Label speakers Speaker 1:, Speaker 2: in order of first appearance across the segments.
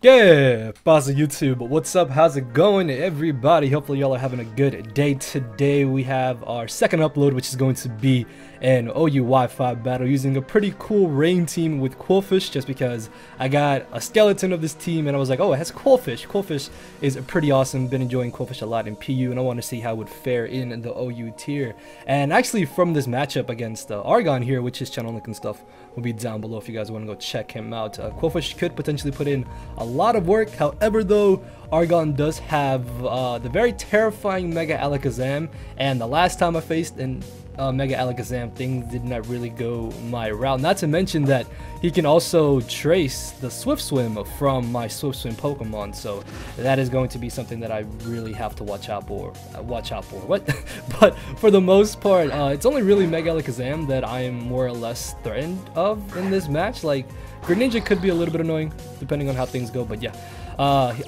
Speaker 1: Yeah, boss of YouTube, what's up? How's it going, everybody? Hopefully y'all are having a good day. Today we have our second upload, which is going to be an OU Wi-Fi battle using a pretty cool rain team with Qwilfish, just because I got a skeleton of this team and I was like, oh, it has Qwilfish. Qwilfish is pretty awesome. Been enjoying Qwilfish a lot in PU, and I want to see how it would fare in the OU tier. And actually from this matchup against Argon here, which his channel link and stuff will be down below if you guys want to go check him out. Qwilfish could potentially put in a lot of work. However, though, Argon does have the very terrifying Mega ALAKAZAM, and the last time I faced an Mega ALAKAZAM, things did not really go my route. Not to mention that he can also trace the Swift Swim from my Swift Swim Pokemon, so that is going to be something that I really have to watch out for. But for the most part, it's only really Mega ALAKAZAM that I am more or less threatened of in this match. Like, Greninja could be a little bit annoying depending on how things go, but yeah.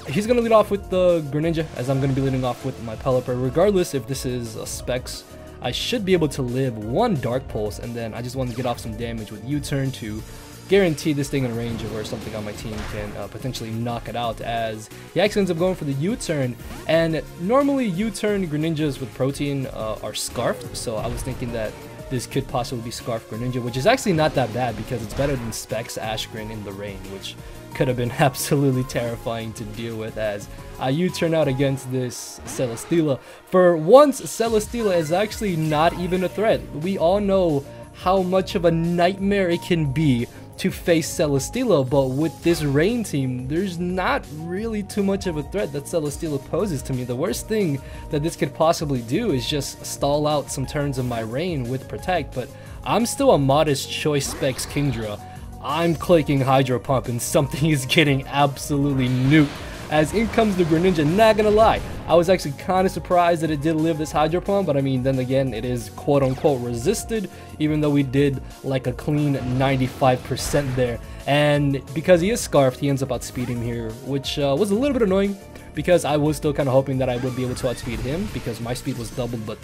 Speaker 1: He's going to lead off with the Greninja, as I'm going to be leading off with my Pelipper. Regardless if this is a Specs, I should be able to live one Dark Pulse, and then I just want to get off some damage with U-Turn to guarantee this thing in range of where something on my team can potentially knock it out, as he actually ends up going for the U-Turn. And normally U-Turn Greninjas with Protein are Scarfed, so I was thinking that this could possibly be Scarf Greninja, which is actually not that bad because it's better than Specs Ashgren in the rain, which could have been absolutely terrifying to deal with, as I U-turn out against this Celesteela. For once, Celesteela is actually not even a threat. We all know how much of a nightmare it can be to face Celesteela, but with this rain team, there's not really too much of a threat that Celesteela poses to me. The worst thing that this could possibly do is just stall out some turns of my rain with Protect, but I'm still a modest choice Specs Kingdra. I'm clicking Hydro Pump and something is getting absolutely nuked, as in comes the Greninja. Not gonna lie, I was actually kind of surprised that it did live this Hydro Pump, but I mean, then again, it is quote-unquote resisted, even though we did like a clean 95% there. And because he is Scarfed, he ends up outspeeding here, which was a little bit annoying, because I was still kind of hoping that I would be able to outspeed him, because my speed was doubled, but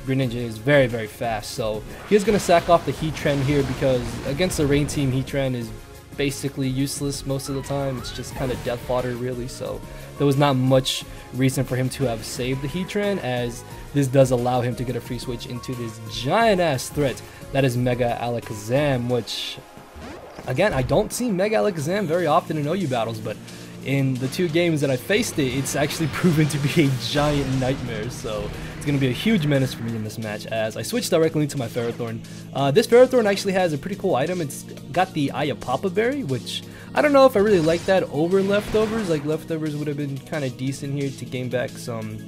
Speaker 1: Greninja is very, very fast. So he's going to sack off the Heatran here, because against the rain team, Heatran is basically useless most of the time. It's just kind of death fodder, really. So there was not much reason for him to have saved the Heatran, as this does allow him to get a free switch into this giant ass threat that is Mega ALAKAZAM, which again, I don't see Mega ALAKAZAM very often in OU battles, but in the two games that I faced it, it's actually proven to be a giant nightmare. So it's going to be a huge menace for me in this match, as I switch directly into my Ferrothorn. This Ferrothorn actually has a pretty cool item. It's got the Iapapa berry, which I don't know if I really like that over Leftovers. Like, Leftovers would have been kind of decent here to gain back some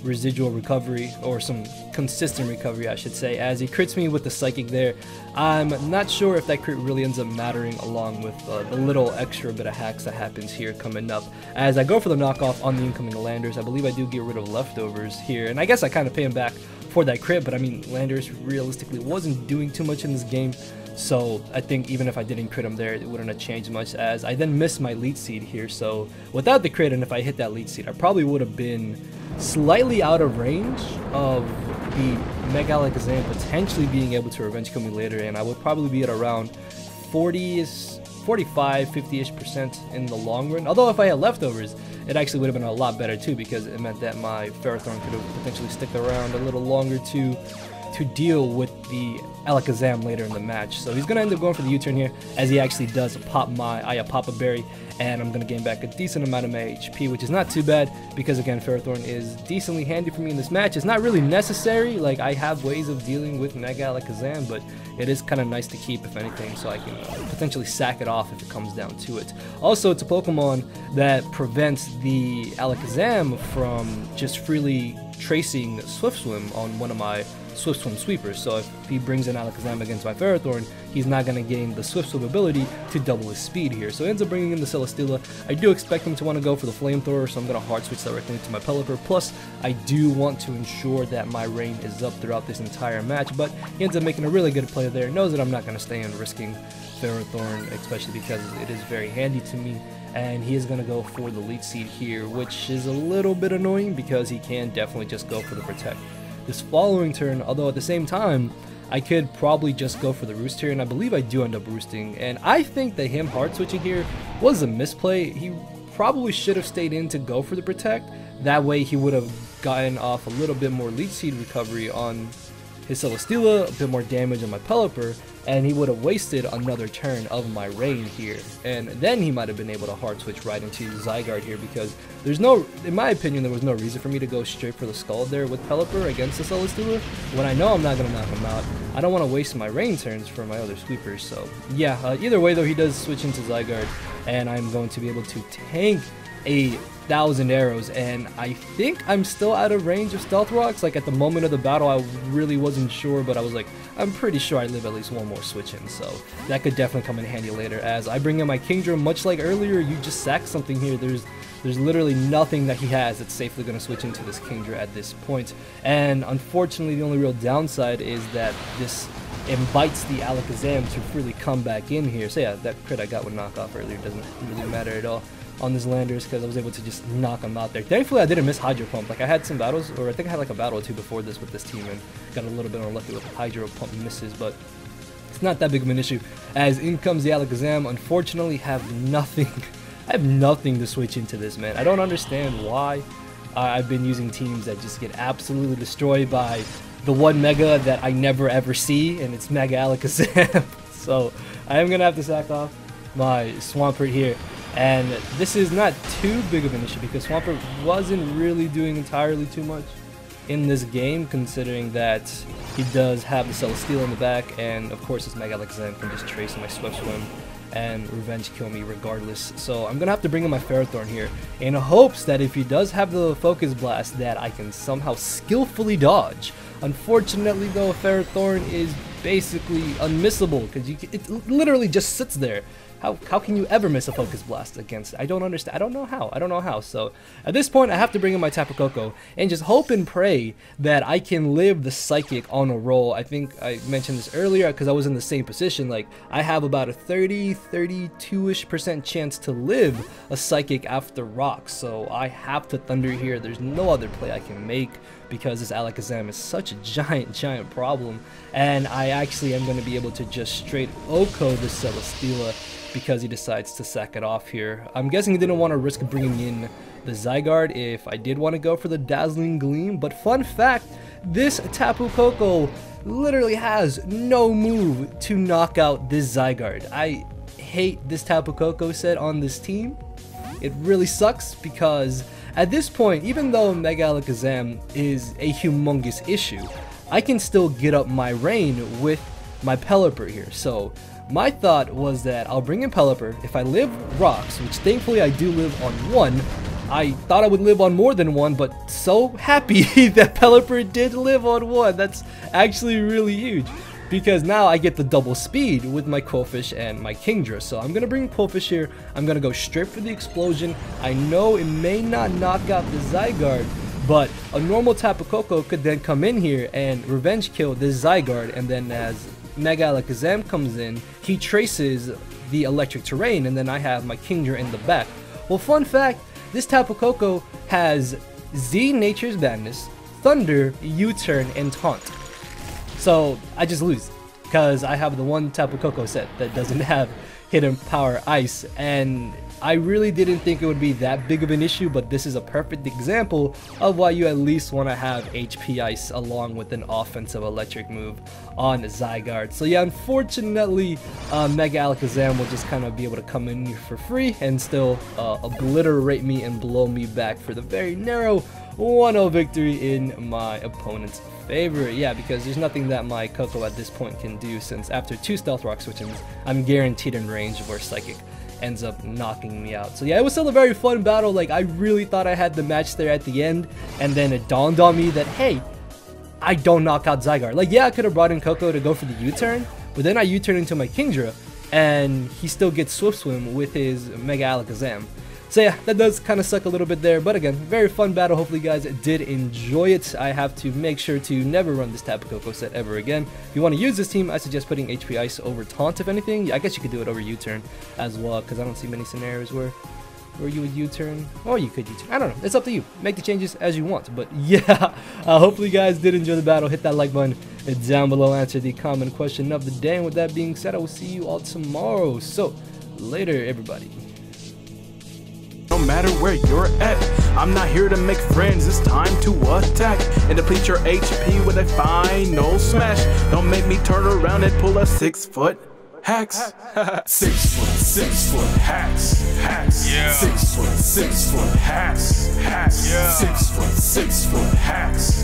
Speaker 1: residual recovery, or some consistent recovery I should say, as he crits me with the Psychic there. I'm not sure if that crit really ends up mattering, along with the little extra bit of hacks that happens here coming up. As I go for the knockoff on the incoming Landers, I believe I do get rid of Leftovers here, and I guess I kind of pay him back for that crit, but I mean, Landers realistically wasn't doing too much in this game. So I think even if I didn't crit him there, it wouldn't have changed much, as I then missed my Leech Seed here. So without the crit, and if I hit that Leech Seed, I probably would have been slightly out of range of the Mega ALAKAZAM potentially being able to revenge kill me later, and I would probably be at around 45, 50-ish% in the long run. Although if I had Leftovers, it actually would have been a lot better too, because it meant that my Ferrothorn could have potentially stick around a little longer to deal with the ALAKAZAM later in the match. So he's going to end up going for the U-turn here, as he actually does pop my Iapapa berry, and I'm going to gain back a decent amount of my HP, which is not too bad, because again, Ferrothorn is decently handy for me in this match. It's not really necessary, like I have ways of dealing with Mega ALAKAZAM, but it is kind of nice to keep, if anything, so I can potentially sack it off if it comes down to it. Also, it's a Pokemon that prevents the ALAKAZAM from just freely tracing Swift Swim on one of my Swift Swim sweepers. So if he brings in ALAKAZAM against my Ferrothorn, he's not going to gain the Swift Swim ability to double his speed here. So he ends up bringing in the Celesteela. I do expect him to want to go for the Flamethrower, so I'm going to hard switch directly into my Pelipper. Plus, I do want to ensure that my rain is up throughout this entire match, but he ends up making a really good play there. Knows that I'm not going to stay in risking Ferrothorn, especially because it is very handy to me. And he is going to go for the Leech Seed here, which is a little bit annoying because he can definitely just go for the Protect this following turn, although at the same time, I could probably just go for the Roost here, and I believe I do end up roosting. And I think that him hard switching here was a misplay. He probably should have stayed in to go for the protect. That way he would have gotten off a little bit more Leech Seed recovery on his Celesteela, a bit more damage on my Pelipper, and he would have wasted another turn of my rain here. And then he might have been able to hard switch right into Zygarde here, because there's no, in my opinion, there was no reason for me to go straight for the Scald there with Pelipper against the Celesteela when I know I'm not going to knock him out. I don't want to waste my rain turns for my other sweepers. So yeah, either way though, he does switch into Zygarde, and I'm going to be able to tank 1,000 arrows, and I think I'm still out of range of Stealth Rocks. Like at the moment of the battle I really wasn't sure, but I was like, I'm pretty sure I live at least one more switch in, so that could definitely come in handy later. As I bring in my Kingdra, much like earlier, you just sack something here. There's literally nothing that he has that's safely going to switch into this Kingdra at this point. And unfortunately, the only real downside is that this invites the ALAKAZAM to freely come back in here. So yeah, that crit I got with knockoff earlier doesn't really matter at all on this Landers, because I was able to just knock him out there. Thankfully I didn't miss Hydro Pump. Like I had some battles, or I think I had like a battle or two before this with this team, and got a little bit unlucky with the Hydro Pump misses, but it's not that big of an issue. As in comes the ALAKAZAM, unfortunately have nothing. I have nothing to switch into this, man. I don't understand why I've been using teams that just get absolutely destroyed by the one Mega that I never ever see, and it's Mega ALAKAZAM. So I am gonna have to sack off my Swampert here. And this is not too big of an issue because Swampert wasn't really doing entirely too much in this game, considering that he does have the Celesteela in the back, and of course his Mega ALAKAZAM can just trace my Swift Swim and revenge kill me regardless. So I'm gonna have to bring in my Ferrothorn here in hopes that if he does have the Focus Blast that I can somehow skillfully dodge. Unfortunately though, Ferrothorn is basically unmissable because it literally just sits there. How can you ever miss a Focus Blast against it? I don't understand. I don't know how. So at this point I have to bring in my Tapu Koko and just hope and pray that I can live the Psychic on a roll. I think I mentioned this earlier because I was in the same position. Like I have about a 32-ish% chance to live a Psychic after Rock. So I have to Thunder here. There's no other play I can make because this ALAKAZAM is such a giant problem. And I actually am going to be able to just straight Oko this Celesteela because he decides to sack it off here. I'm guessing he didn't want to risk bringing in the Zygarde if I did want to go for the Dazzling Gleam. But fun fact, this Tapu Koko literally has no move to knock out this Zygarde. I hate this Tapu Koko set on this team. It really sucks because at this point, even though Mega ALAKAZAM is a humongous issue, I can still get up my rain with my Pelipper here. So my thought was that I'll bring in Pelipper. If I live Rocks, which thankfully I do live on one, I thought I would live on more than one, but so happy that Pelipper did live on one. That's actually really huge because now I get the double speed with my Qwilfish and my Kingdra. So I'm gonna bring Qwilfish here. I'm gonna go straight for the explosion. I know it may not knock out the Zygarde, but a normal Tapu Koko could then come in here and revenge kill this Zygarde, and then as Mega ALAKAZAM comes in, he traces the electric terrain, and then I have my Kingdra in the back. Well, fun fact, this Tapu Koko has Z Nature's Madness, Thunder, U-Turn, and Taunt. So I just lose because I have the one Tapu Koko set that doesn't have Hidden Power Ice, and I really didn't think it would be that big of an issue, but this is a perfect example of why you at least want to have HP Ice along with an offensive electric move on Zygarde. So yeah, unfortunately, Mega ALAKAZAM will just kind of be able to come in here for free and still obliterate me and blow me back for the very narrow 1-0 victory in my opponent's favor. Yeah, because there's nothing that my Koko at this point can do, since after 2 Stealth Rock switches, I'm guaranteed in range where Psychic ends up knocking me out. So yeah, it was still a very fun battle. Like I really thought I had the match there at the end, and then it dawned on me that hey, I don't knock out Zygarde. Like yeah, I could have brought in Koko to go for the U-turn, but then I U-turn into my Kingdra and he still gets Swift Swim with his Mega ALAKAZAM. So yeah, that does kind of suck a little bit there, but again, very fun battle. Hopefully you guys did enjoy it. I have to make sure to never run this Tapu Koko set ever again. If you want to use this team, I suggest putting HP Ice over Taunt, if anything. I guess you could do it over U-turn as well, because I don't see many scenarios where you would U-turn, or you could U-turn. I don't know, it's up to you. Make the changes as you want. But yeah, hopefully you guys did enjoy the battle. Hit that like button down below, answer the common question of the day, and with that being said, I will see you all tomorrow. So later, everybody.
Speaker 2: No matter matter where you're at. I'm not here to make friends, it's time to attack and deplete your HP with a final smash. Don't make me turn around and pull a 6 foot hacks. 6 foot hacks. Yeah. 6 foot hacks. Yeah. 6 foot hacks.